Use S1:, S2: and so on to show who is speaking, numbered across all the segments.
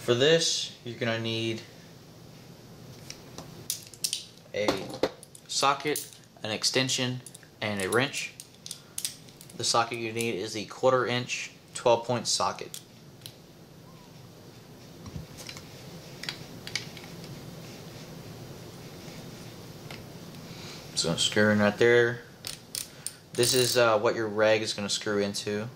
S1: For this, you're going to need a socket, an extension, and a wrench. The socket you need is the 1/4 inch 12-point socket. So I'm screwing right there. This is what your rag is going to screw into.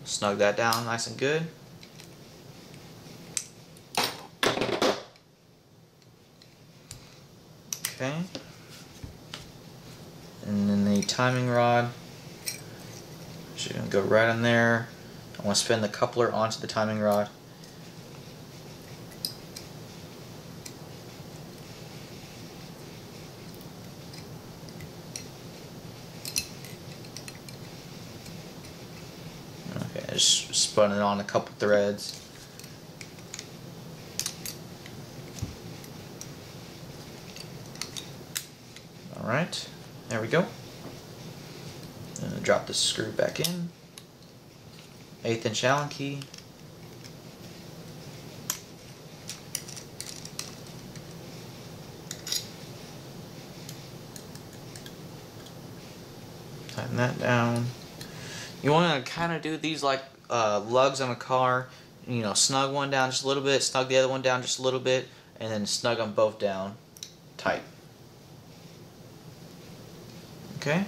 S1: Snug that down nice and good. Okay. And then the timing rod. So you're going to go right in there. I want to spin the coupler onto the timing rod. Okay, I just spun it on a couple threads. Alright, there we go. And drop the screw back in. 1/8 inch Allen key. Tighten that down. You want to kind of do these like lugs on a car. You know, snug one down just a little bit, snug the other one down just a little bit, and then snug them both down tight. Okay.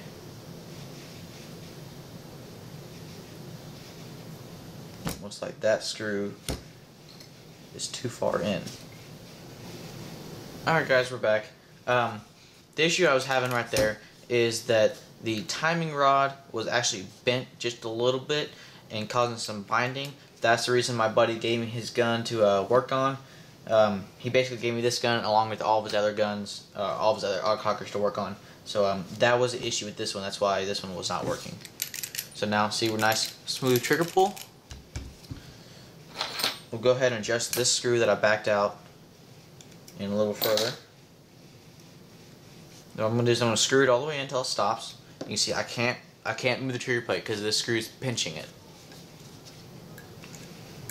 S1: Looks like that screw is too far in. Alright guys, we're back. The issue I was having right there is that the timing rod was actually bent just a little bit and causing some binding. That's the reason my buddy gave me his gun to work on. He basically gave me this gun along with all of his other guns, all of his other autocockers to work on. So that was the issue with this one. That's why this one was not working. So now see, we're nice smooth trigger pull. We'll go ahead and adjust this screw that I backed out in a little further. What I'm going to do is I'm going to screw it all the way in until it stops. You can see I can't move the trigger plate because this screw is pinching it.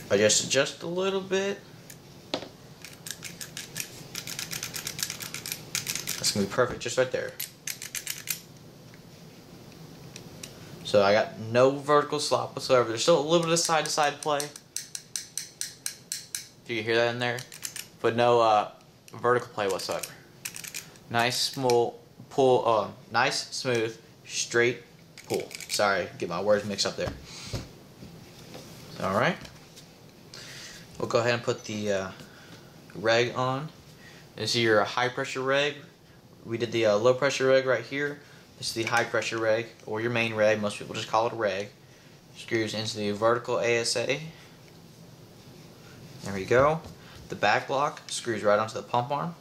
S1: I just adjust a little bit. That's going to be perfect just right there. So I got no vertical slop whatsoever. There's still a little bit of side-to-side play. If you can hear that in there. But no vertical play whatsoever. Nice small pull, nice, smooth, straight pull. Sorry, get my words mixed up there. Alright. We'll go ahead and put the reg on. This is your high pressure reg. We did the low pressure reg right here. This is the high pressure reg, or your main reg. Most people just call it a reg. Screws into the vertical ASA. There we go. The back block screws right onto the pump arm.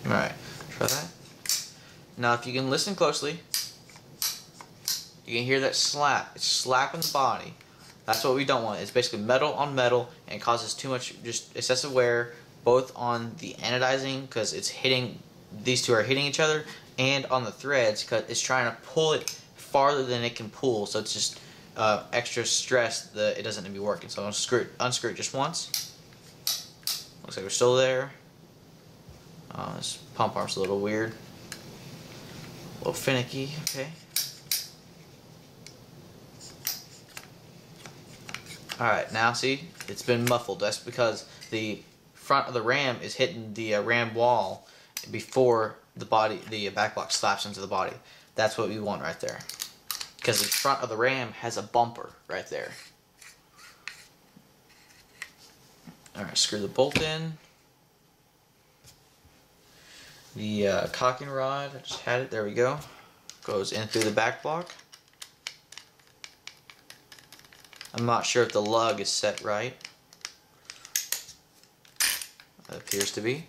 S1: Alright, try that. Now if you can listen closely, you can hear that slap. It's slapping the body. That's what we don't want. It's basically metal on metal, and it causes too much, just excessive wear, both on the anodizing, because it's hitting, these two are hitting each other, and on the threads, because it's trying to pull it farther than it can pull, so it's just extra stress that it doesn't need to be working. So I'm going to unscrew it just once. Looks like we're still there. This pump arm's a little weird. A little finicky, okay. Alright, now see, it's been muffled. That's because the front of the ram is hitting the ram wall before the body, the back block slaps into the body. That's what we want right there. Because the front of the ram has a bumper right there. Alright, screw the bolt in. The cocking rod, I just had it, there we go. Goes in through the back block. I'm not sure if the lug is set right. It appears to be.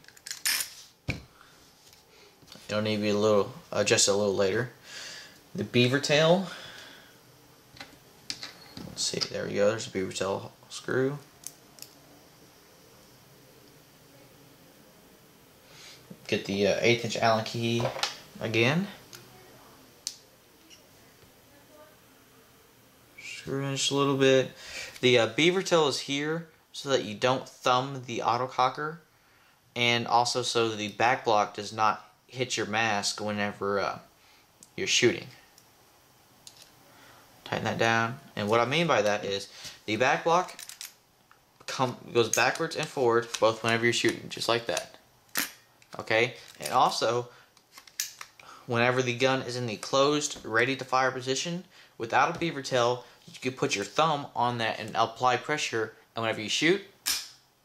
S1: It'll need to be a little adjusted a little later. The beaver tail. Let's see, there we go. There's a beaver tail screw. get the 1/8 inch Allen key again. Screw in just a little bit. The beaver tail is here so that you don't thumb the autococker, and also so the back block does not hit your mask whenever you're shooting. Tighten that down, and what I mean by that is the back block goes backwards and forward both whenever you're shooting, just like that. Okay, and also whenever the gun is in the closed, ready to fire position, without a beaver tail, you can put your thumb on that and apply pressure, and whenever you shoot,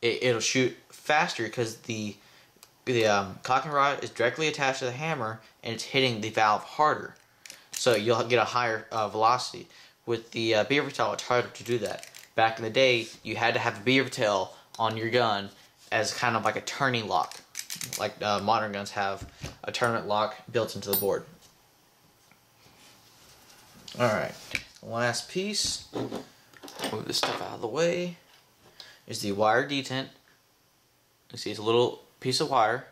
S1: it'll shoot faster because the cocking rod is directly attached to the hammer and it's hitting the valve harder, so you'll get a higher velocity. With the beaver tail, it's harder to do that. Back in the day, you had to have a beaver tail on your gun as kind of like a turning lock, like modern guns have a tournament lock built into the board. Alright, last piece, move this stuff out of the way, is the wire detent. You see it's a little piece of wire.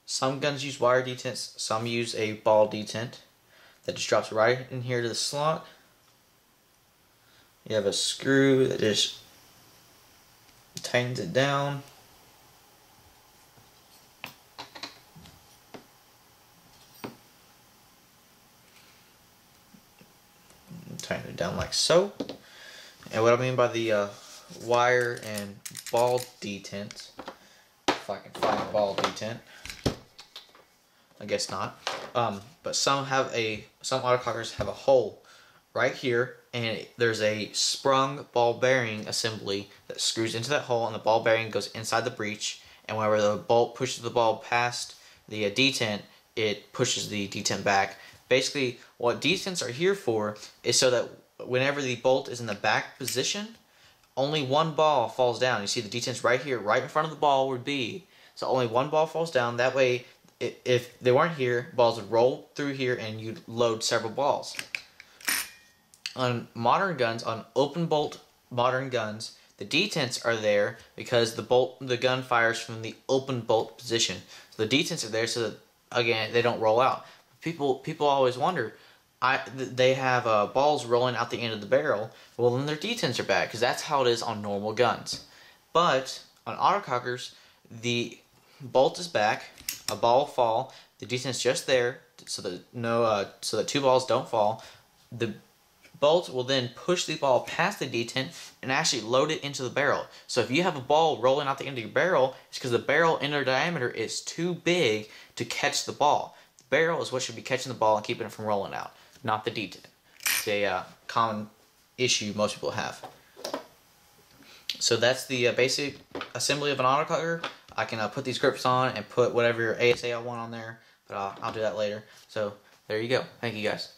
S1: Some guns use wire detents, some use a ball detent that just drops right in here to the slot. You have a screw that just tightens it down. Tighten it down like so. And what I mean by the wire and ball detent, if I can find a ball detent, I guess not. But some autocockers have a hole right here, and there's a sprung ball bearing assembly that screws into that hole, and the ball bearing goes inside the breech, and whenever the bolt pushes the ball past the detent, it pushes the detent back. Basically, what detents are here for is so that whenever the bolt is in the back position, only one ball falls down. You see the detents right here, right in front of the ball would be. So only one ball falls down. That way, if they weren't here, balls would roll through here and you'd load several balls. On modern guns, on open bolt modern guns, the detents are there because the gun fires from the open bolt position. So the detents are there so that, again, they don't roll out. People always wonder, they have balls rolling out the end of the barrel. Well, then their detents are bad because that's how it is on normal guns. But on autocockers, the bolt is back, a ball will fall, the detent's just there so that so that two balls don't fall. The bolt will then push the ball past the detent and actually load it into the barrel. So if you have a ball rolling out the end of your barrel, it's because the barrel inner diameter is too big to catch the ball. The barrel is what should be catching the ball and keeping it from rolling out, not the detent. It's a common issue most people have. So that's the basic assembly of an autococker. I can put these grips on and put whatever ASA I want on there, but I'll do that later. So there you go. Thank you guys.